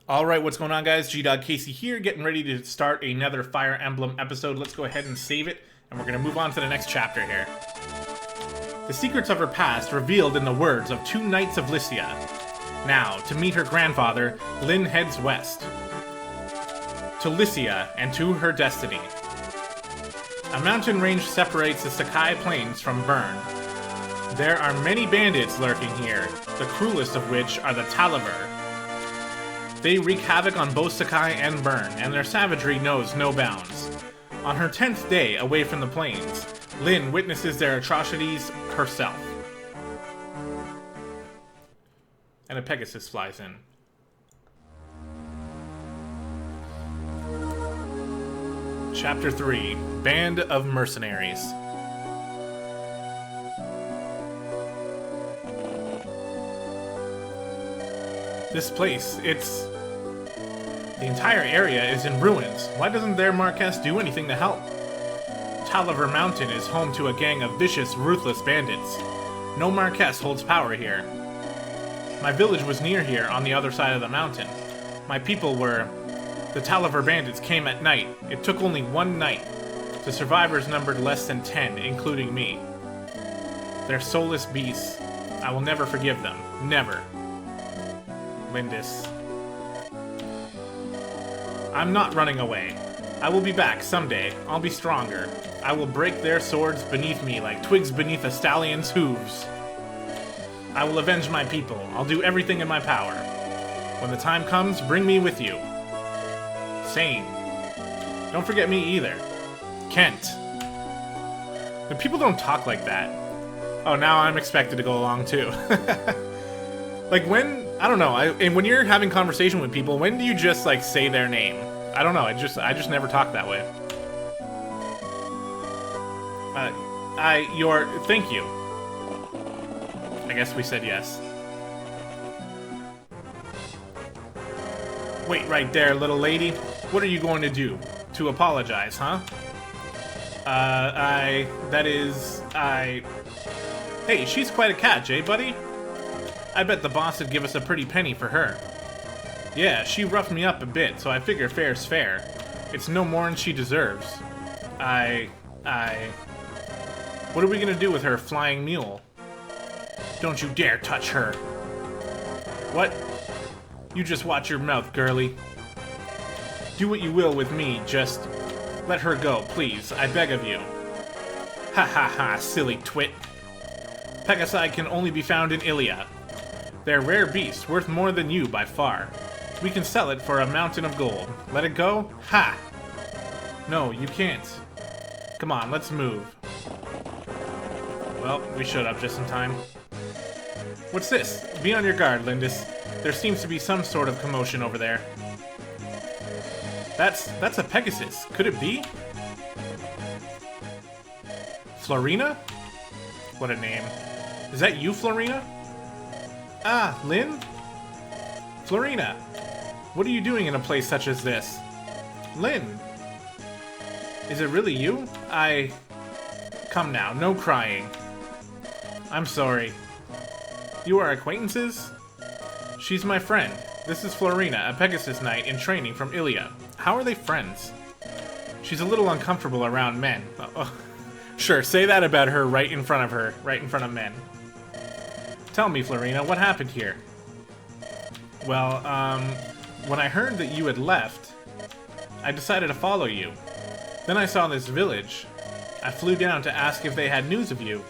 Alright, what's going on, guys? gdoggcasey here, getting ready to start another Fire Emblem episode. Let's go ahead and save it, and we're going to move on to the next chapter here. The secrets of her past revealed in the words of two knights of Lycia. Now, to meet her grandfather, Lyn heads west. To Lycia, and to her destiny. A mountain range separates the Sakai Plains from Bern. There are many bandits lurking here, the cruelest of which are the Talaver. They wreak havoc on both Sakai and Bern, and their savagery knows no bounds. On her 10th day away from the plains, Lyn witnesses their atrocities herself. And a Pegasus flies in. Chapter 3, Band of Mercenaries. This place, the entire area is in ruins. Why doesn't their Marquess do anything to help? Talaver Mountain is home to a gang of vicious, ruthless bandits. No Marquess holds power here. My village was near here on the other side of the mountain. My people were... The Talaver bandits came at night. It took only one night. The survivors numbered less than 10, including me. They're soulless beasts. I will never forgive them. Never. Lindis. I'm not running away. I will be back someday. I'll be stronger. I will break their swords beneath me like twigs beneath a stallion's hooves. I will avenge my people. I'll do everything in my power. When the time comes, bring me with you. Sane. Don't forget me either. Kent. The people don't talk like that. Oh, now I'm expected to go along too. Like when, I don't know, and when you're having conversation with people, when do you just like say their name? I don't know, I just never talk that way. Thank you. I guess we said yes. Wait right there, little lady. What are you going to do? To apologize, huh? Hey, she's quite a catch, eh, buddy? I bet the boss would give us a pretty penny for her. Yeah, she roughed me up a bit, so I figure fair's fair. It's no more than she deserves. What are we gonna do with her flying mule? Don't you dare touch her. What? You just watch your mouth, girlie. Do what you will with me, just let her go, please, I beg of you. Ha ha ha, silly twit. Pegasi can only be found in Ilia. They're rare beasts, worth more than you by far. We can sell it for a mountain of gold. Let it go? Ha! No, you can't. Come on, let's move. Well, we showed up just in time. What's this? Be on your guard, Lindis. There seems to be some sort of commotion over there. That's a Pegasus. Could it be? Florina? What a name. Is that you, Florina? Ah, Lyn? Florina, what are you doing in a place such as this? Lyn? Is it really you? Come now, no crying. I'm sorry. You are acquaintances? She's my friend. This is Florina, a Pegasus Knight in training from Ilia. How are they friends? She's a little uncomfortable around men. Oh, sure, say that about her right in front of men. Tell me, Florina, what happened here? Well, when I heard that you had left, I decided to follow you. Then I saw this village. I flew down to ask if they had news of you.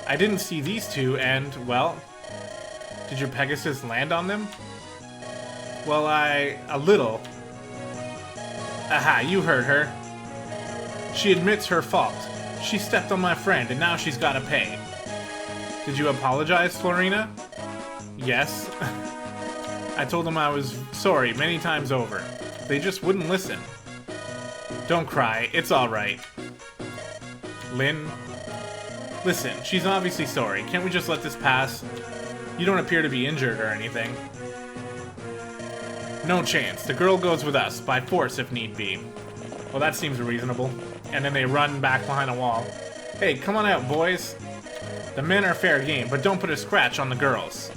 I didn't see these two, and, well, did your Pegasus land on them? Well, a little. Aha, you heard her. She admits her fault. She stepped on my friend, and now she's gotta pay. Did you apologize, Florina? Yes. I told them I was sorry many times over. They just wouldn't listen. Don't cry, it's alright. Lyn? Listen, she's obviously sorry. Can't we just let this pass? You don't appear to be injured or anything. No chance. The girl goes with us, by force if need be. Well, that seems reasonable. And then they run back behind a wall. Hey, come on out, boys. The men are fair game, but don't put a scratch on the girls.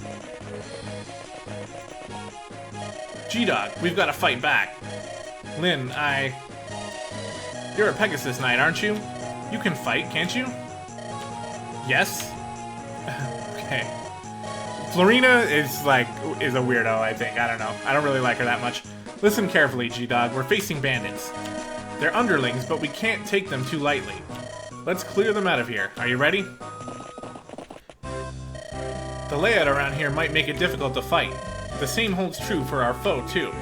G-Dog, we've got to fight back. Lynn, You're a Pegasus Knight, aren't you? You can fight, can't you? Yes? Okay. Florina is a weirdo, I think. I don't know. I don't really like her that much. Listen carefully, G-Dog. We're facing bandits. They're underlings, but we can't take them too lightly. Let's clear them out of here. Are you ready? The layout around here might make it difficult to fight. The same holds true for our foe, too.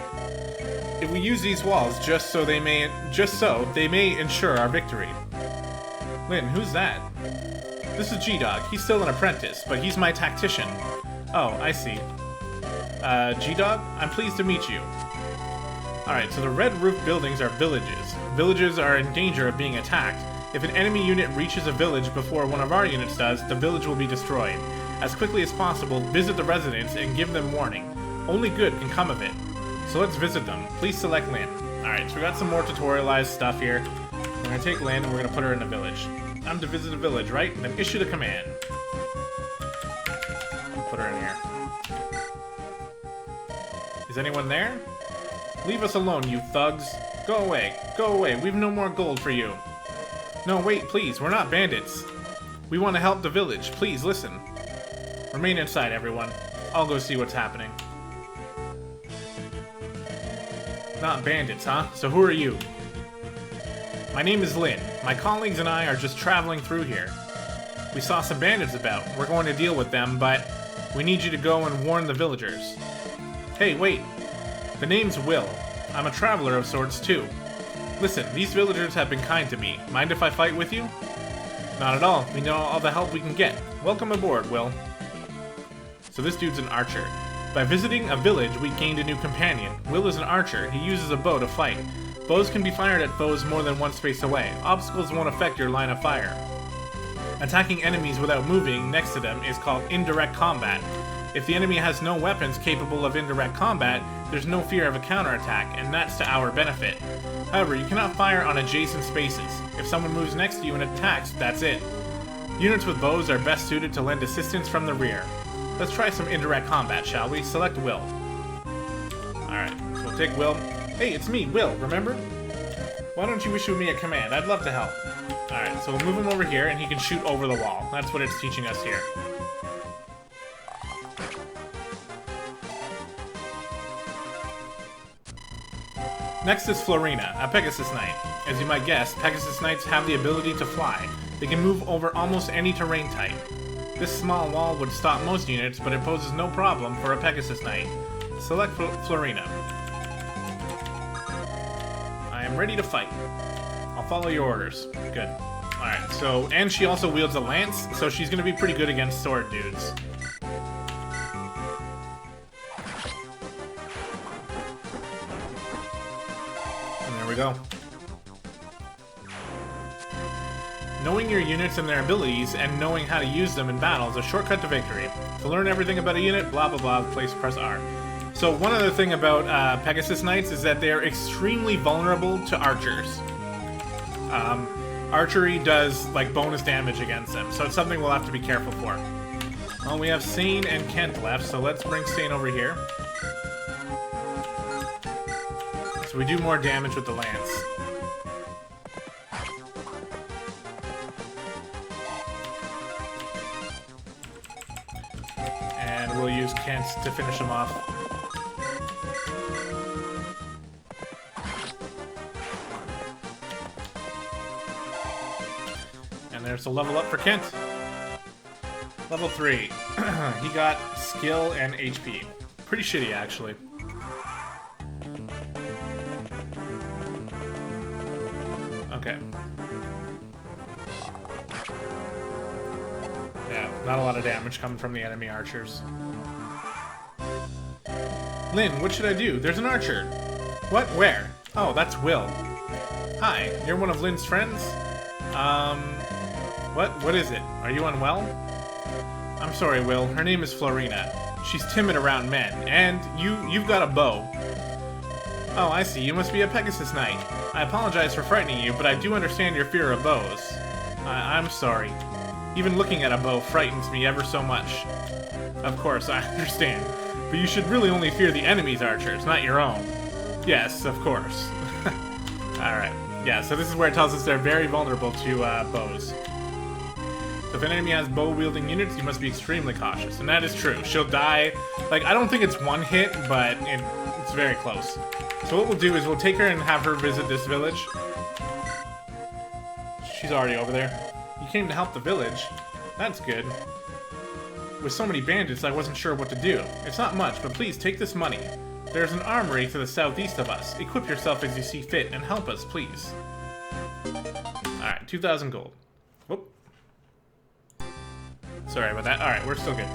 If we use these walls just so they may ensure our victory. Lynn, who's that? This is G-Dog. He's still an apprentice, but he's my tactician. Oh, I see. G-Dog, I'm pleased to meet you. Alright, so the red roof buildings are villages. Villages are in danger of being attacked. If an enemy unit reaches a village before one of our units does, the village will be destroyed. As quickly as possible, visit the residents and give them warning. Only good can come of it. So let's visit them. Please select Lynn. Alright, so we got some more tutorialized stuff here. We're gonna take Lynn and we're gonna put her in a village. I'm to visit a village, right? Then issue the command. Put her in here. Is anyone there? Leave us alone, you thugs. Go away. Go away. We've no more gold for you. No, wait, please. We're not bandits. We want to help the village. Please, listen. Remain inside, everyone. I'll go see what's happening. Not bandits, huh? So who are you? My name is Lynn. My colleagues and I are just traveling through here. We saw some bandits about. We're going to deal with them, but we need you to go and warn the villagers. Hey, wait. The name's Will. I'm a traveler of sorts, too. Listen, these villagers have been kind to me. Mind if I fight with you? Not at all. We know all the help we can get. Welcome aboard, Will. So this dude's an archer. By visiting a village, we gained a new companion. Will is an archer. He uses a bow to fight. Bows can be fired at foes more than one space away. Obstacles won't affect your line of fire. Attacking enemies without moving next to them is called indirect combat. If the enemy has no weapons capable of indirect combat, there's no fear of a counterattack, and that's to our benefit. However, you cannot fire on adjacent spaces. If someone moves next to you and attacks, that's it. Units with bows are best suited to lend assistance from the rear. Let's try some indirect combat, shall we? Select Will. Alright, so we'll take Will. Hey, it's me, Will, remember? Why don't you issue me a command? I'd love to help. Alright, so we'll move him over here, and he can shoot over the wall. That's what it's teaching us here. Next is Florina, a Pegasus Knight. As you might guess, Pegasus Knights have the ability to fly. They can move over almost any terrain type. This small wall would stop most units, but it poses no problem for a Pegasus Knight. Select Florina. I am ready to fight. I'll follow your orders. Good. Alright, so, and she also wields a lance, so she's gonna be pretty good against sword dudes. There we go. Knowing your units and their abilities and knowing how to use them in battle is a shortcut to victory. To learn everything about a unit, blah blah blah, press R. So one other thing about Pegasus Knights is that they're extremely vulnerable to archers. Archery does like bonus damage against them, so it's something we'll have to be careful for. Well, we have Sane and Kent left, so let's bring Sane over here. So we do more damage with the lance. And we'll use Kent to finish him off. And there's a level up for Kent. Level 3. He got skill and HP. Pretty shitty, actually. Okay. Yeah, not a lot of damage coming from the enemy archers. Lynn, what should I do? There's an archer. What? Where? Oh, that's Will. Hi, you're one of Lynn's friends? What is it? Are you unwell? I'm sorry, Will. Her name is Florina. She's timid around men, and you've got a bow. Oh, I see. You must be a Pegasus Knight. I apologize for frightening you, but I do understand your fear of bows. I'm sorry. Even looking at a bow frightens me ever so much. Of course, I understand. But you should really only fear the enemy's archers, not your own. Yes, of course. Alright. Yeah, so this is where it tells us they're very vulnerable to bows. So if an enemy has bow-wielding units, you must be extremely cautious. And that is true. She'll die... Like, I don't think it's one hit, but it's very close. So what we'll do is we'll take her and have her visit this village. She's already over there. You came to help the village. That's good. With so many bandits, I wasn't sure what to do. It's not much, but please take this money. There's an armory to the southeast of us. Equip yourself as you see fit and help us, please. Alright, 2,000 gold. Whoop. Sorry about that. Alright, we're still good.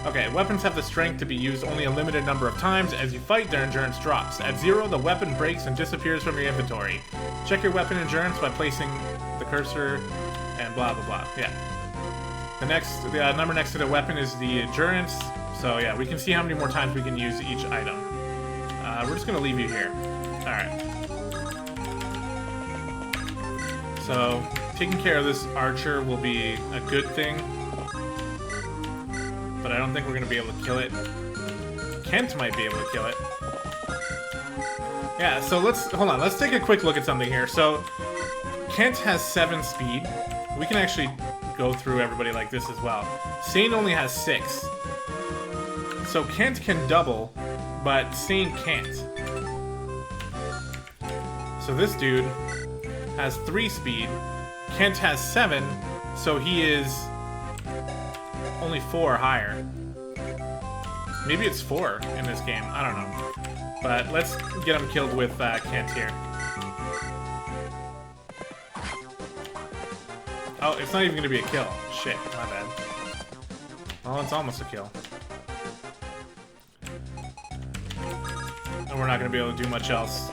Okay, weapons have the strength to be used only a limited number of times. As you fight, their endurance drops. At 0, the weapon breaks and disappears from your inventory. Check your weapon endurance by placing the cursor and blah blah blah. Yeah. The number next to the weapon is the endurance. So yeah, we can see how many more times we can use each item. We're just gonna leave you here. Alright. So, taking care of this archer will be a good thing. But I don't think we're gonna be able to kill it. Kent might be able to kill it. Yeah, so hold on, let's take a quick look at something here. So, Kent has 7 speed. We can actually go through everybody like this as well. Sane only has 6. So Kent can double, but Sane can't. So this dude has 3 speed. Kent has 7, so he is only 4 higher. Maybe it's 4 in this game, I don't know. But let's get him killed with Kent here. Oh, it's not even gonna be a kill. Shit, my bad. Well, it's almost a kill. And we're not gonna be able to do much else.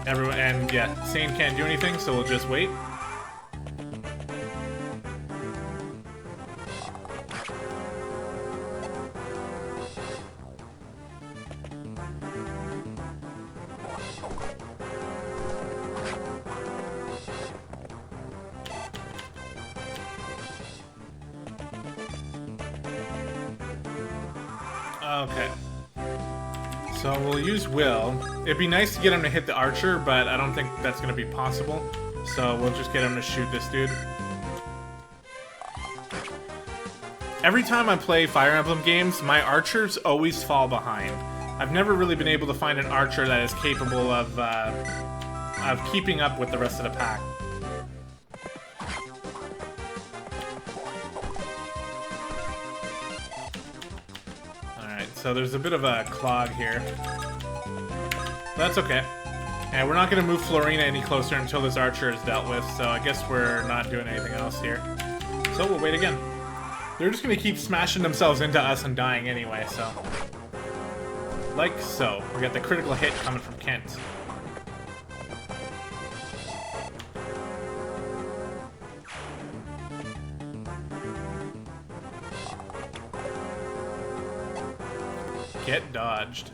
And yeah, Sane can't do anything, so we'll just wait. Okay. So we'll use Will. It'd be nice to get him to hit the archer, but I don't think that's going to be possible. So we'll just get him to shoot this dude. Every time I play Fire Emblem games, my archers always fall behind. I've never really been able to find an archer that is capable of keeping up with the rest of the pack. So there's a bit of a clog here. That's okay. And we're not going to move Florina any closer until this archer is dealt with, so I guess we're not doing anything else here. So we'll wait again. They're just going to keep smashing themselves into us and dying anyway, so... Like so. We got the critical hit coming from Kent. Get dodged.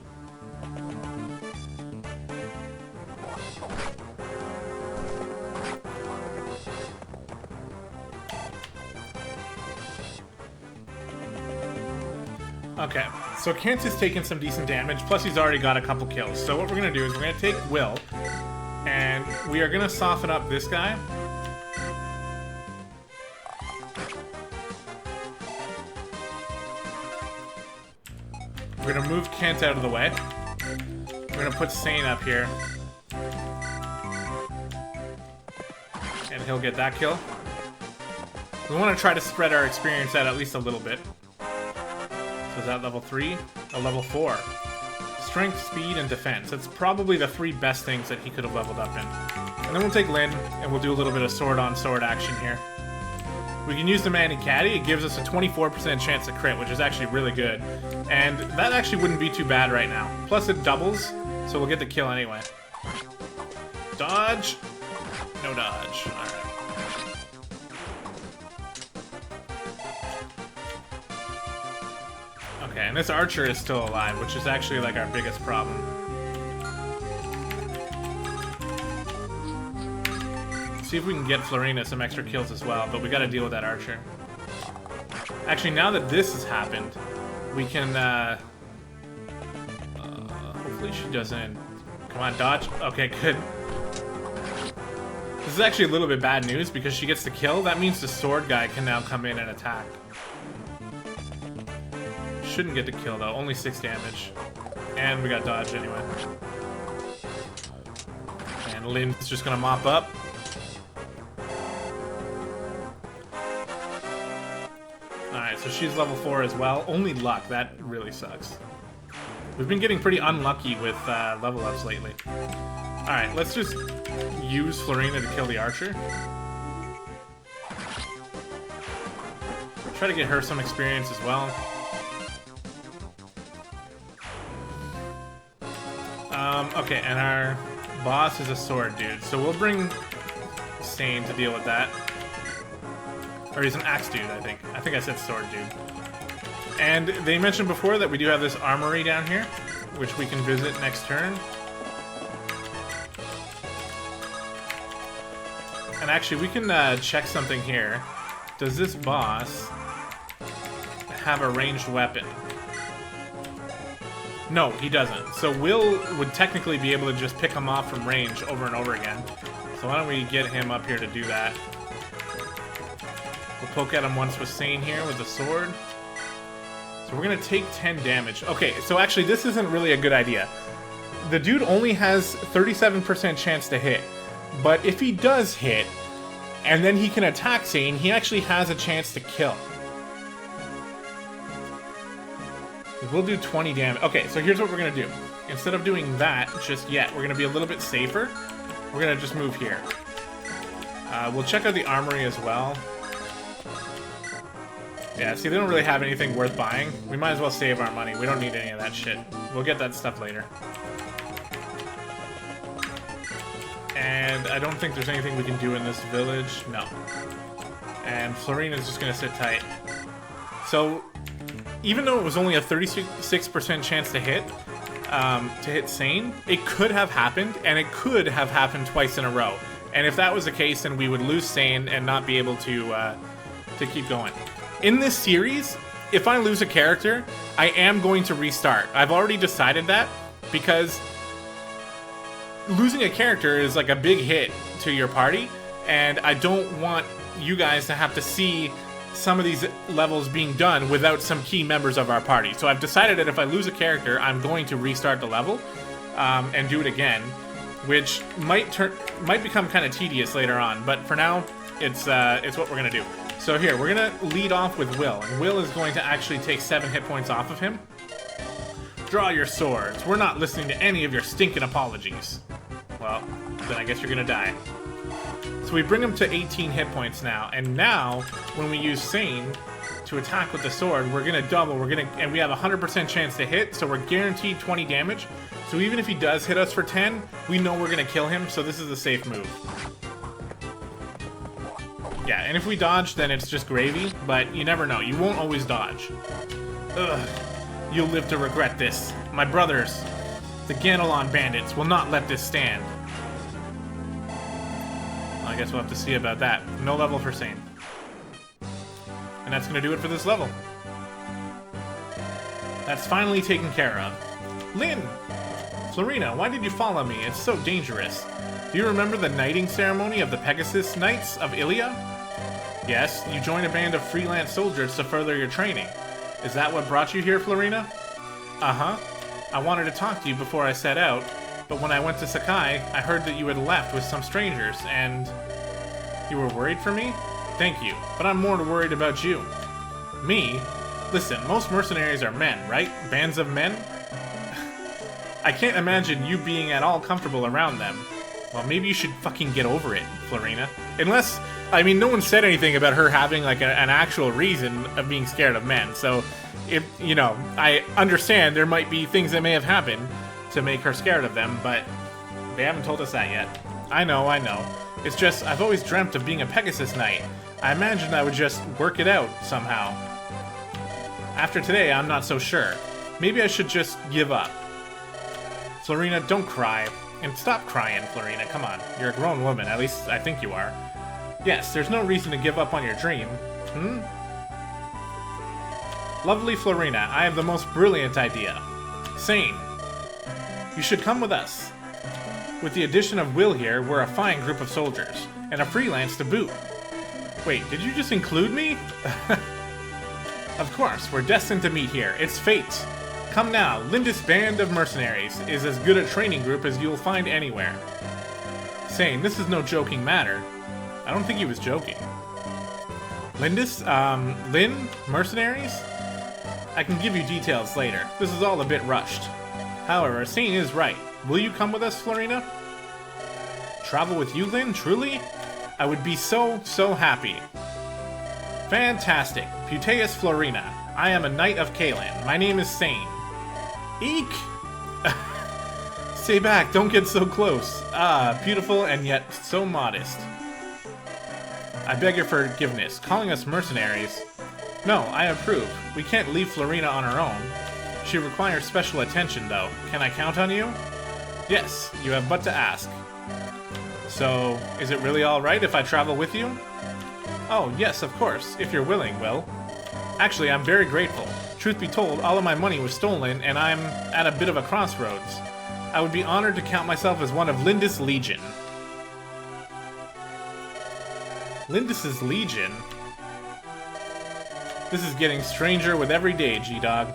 Okay, so Kent is taking some decent damage, plus he's already got a couple kills. So what we're gonna do is we're gonna take Will, and we are gonna soften up this guy. We're gonna move Kent out of the way. We're gonna put Sane up here. And he'll get that kill. We want to try to spread our experience out at least a little bit. So is that level 3? Oh, level 4. Strength, speed, and defense. That's probably the 3 best things that he could have leveled up in. And then we'll take Lyn, and we'll do a little bit of sword-on-sword action here. We can use the Manny Caddy. It gives us a 24% chance to crit, which is actually really good. And that actually wouldn't be too bad right now. Plus it doubles, so we'll get the kill anyway. Dodge. No dodge. Alright. Okay, and this archer is still alive, which is actually like our biggest problem. See if we can get Florina some extra kills as well, but we gotta deal with that archer. Actually, now that this has happened, we can, hopefully she doesn't... Come on, dodge. Okay, good. This is actually a little bit bad news because she gets the kill. That means the sword guy can now come in and attack. Shouldn't get the kill though, only 6 damage. And we got dodge anyway. And Lynn's just gonna mop up. Alright, so she's level 4 as well. Only luck, that really sucks. We've been getting pretty unlucky with level ups lately. Alright, let's just use Florina to kill the archer. Try to get her some experience as well. Okay, and our boss is a sword dude, so we'll bring Sane to deal with that. Or he's an axe dude, I think. I think I said sword dude. And they mentioned before that we do have this armory down here, which we can visit next turn. And actually, we can check something here. Does this boss have a ranged weapon? No, he doesn't. So Will would technically be able to just pick him off from range over and over again. So why don't we get him up here to do that? We'll poke at him once with Sane here with the sword. So we're gonna take 10 damage. Okay, so actually this isn't really a good idea. The dude only has 37% chance to hit. But if he does hit, and then he can attack Sane, he actually has a chance to kill. We'll do 20 damage. Okay, so here's what we're gonna do. Instead of doing that just yet, we're gonna be a little bit safer. We're gonna just move here. We'll check out the armory as well. Yeah, see, they don't really have anything worth buying. We might as well save our money. We don't need any of that shit. We'll get that stuff later. And I don't think there's anything we can do in this village. No. And Florina's just gonna sit tight. So, even though it was only a 36% chance to hit Sane, it could have happened, and it could have happened twice in a row. And if that was the case, then we would lose Sane and not be able to keep going. In this series, if I lose a character, I am going to restart. I've already decided that, because losing a character is like a big hit to your party, and I don't want you guys to have to see some of these levels being done without some key members of our party. So I've decided that if I lose a character, I'm going to restart the level and do it again, which might become kind of tedious later on. But for now, it's what we're gonna do. So here, we're gonna lead off with Will, and Will is going to actually take 7 hit points off of him. Draw your swords. We're not listening to any of your stinking apologies. Well, then I guess you're gonna die. So we bring him to 18 hit points now, and now when we use Sane to attack with the sword, we're gonna double. And we have a 100% chance to hit, so we're guaranteed 20 damage. So even if he does hit us for 10, we know we're gonna kill him. So this is a safe move. Yeah, and if we dodge, then it's just gravy. But you never know. You won't always dodge. Ugh. You'll live to regret this. My brothers, the Ganelon bandits, will not let this stand. I guess we'll have to see about that. No level for Sane. And that's going to do it for this level. That's finally taken care of. Lynn! Florina, why did you follow me? It's so dangerous. Do you remember the knighting ceremony of the Pegasus Knights of Ilia? Yes, you joined a band of freelance soldiers to further your training. Is that what brought you here, Florina? Uh-huh. I wanted to talk to you before I set out, but when I went to Sakai, I heard that you had left with some strangers, and... You were worried for me? Thank you, but I'm more worried about you. Me? Listen, most mercenaries are men, right? Bands of men? I can't imagine you being at all comfortable around them. Well, maybe you should fucking get over it, Florina. Unless, I mean, no one said anything about her having, like, an actual reason of being scared of men, so... If, you know, I understand there might be things that may have happened to make her scared of them, but they haven't told us that yet. I know. It's just, I've always dreamt of being a Pegasus Knight. I imagined I would just work it out somehow. After today, I'm not so sure. Maybe I should just give up. Florina, don't cry. And stop crying, Florina, come on. You're a grown woman, at least I think you are. Yes, there's no reason to give up on your dream. Lovely Florina, I have the most brilliant idea. Sane, you should come with us. With the addition of Will here, we're a fine group of soldiers, and a freelance to boot. Wait, did you just include me? Of course, we're destined to meet here. It's fate. Come now, Lindis Band of Mercenaries is as good a training group as you'll find anywhere. Sane, this is no joking matter. I don't think he was joking. Lindis? Lynn? Mercenaries? I can give you details later. This is all a bit rushed. However, Sane is right. Will you come with us, Florina? Travel with you, Lynn? Truly? I would be so happy. Fantastic. Puteus Florina. I am a knight of Kalan. My name is Sane. Eek! Stay back, don't get so close. Ah, beautiful and yet so modest. I beg your forgiveness. Calling us mercenaries? No, I approve. We can't leave Florina on her own. She requires special attention, though. Can I count on you? Yes, you have but to ask. So, is it really alright if I travel with you? Oh, yes, of course, if you're willing, Will. Actually, I'm very grateful. Truth be told, all of my money was stolen, and I'm at a bit of a crossroads. I would be honored to count myself as one of Lindis' Legion. Lindis' Legion? This is getting stranger with every day, G-Dog.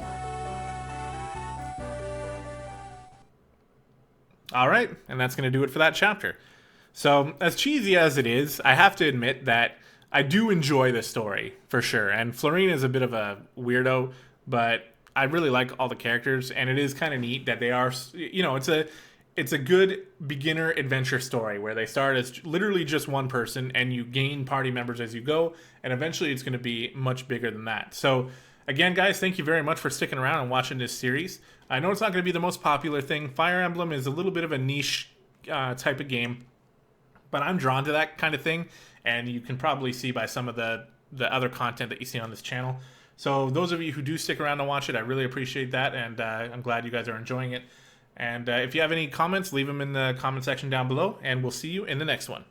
Alright, and that's going to do it for that chapter. So, as cheesy as it is, I have to admit that I do enjoy this story, for sure. And Florina is a bit of a weirdo, but I really like all the characters, and it is kind of neat that they are, you know, it's a good beginner adventure story where they start as literally just one person, and you gain party members as you go, and eventually it's going to be much bigger than that. So, again, guys, thank you very much for sticking around and watching this series. I know it's not going to be the most popular thing. Fire Emblem is a little bit of a niche type of game, but I'm drawn to that kind of thing, and you can probably see by some of the other content that you see on this channel. So those of you who do stick around to watch it, I really appreciate that, and I'm glad you guys are enjoying it. And if you have any comments, leave them in the comment section down below, and we'll see you in the next one.